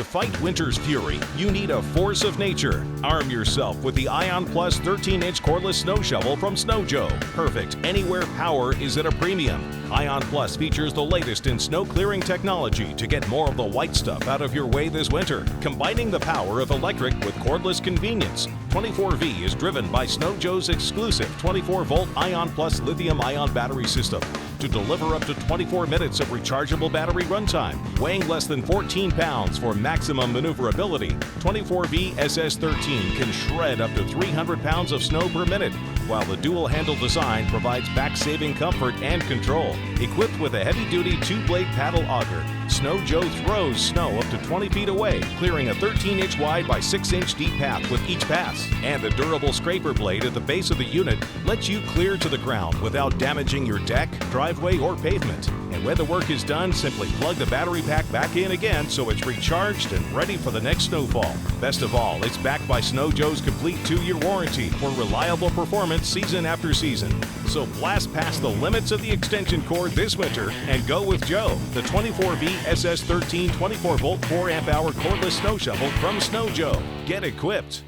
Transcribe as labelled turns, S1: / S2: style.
S1: To fight winter's fury, you need a force of nature. Arm yourself with the IONPLUS 13-inch cordless snow shovel from Snow Joe. Perfect anywhere power is at a premium. IONPLUS features the latest in snow clearing technology to get more of the white stuff out of your way this winter. Combining the power of electric with cordless convenience, 24V is driven by Snow Joe's exclusive 24-volt IONPLUS lithium-ion battery system to deliver up to 24 minutes of rechargeable battery runtime. Weighing less than 14 pounds for maximum maneuverability, 24V-SS13 can shred up to 300 pounds of snow per minute, while the dual-handle design provides back-saving comfort and control. Equipped with a heavy-duty 2-blade paddle auger, Snow Joe throws snow up to 20 feet away, clearing a 13-inch wide by 6-inch deep path with each pass. And the durable scraper blade at the base of the unit lets you clear to the ground without damaging your deck, driveway, or pavement. And when the work is done, simply plug the battery pack back in again so it's recharged and ready for the next snowfall. Best of all, it's backed by Snow Joe's complete 2-year warranty for reliable performance season after season. So blast past the limits of the extension cord this winter and go with Joe, the 24V-SS13 24-volt 4-amp-hour cordless snow shovel from Snow Joe. Get equipped.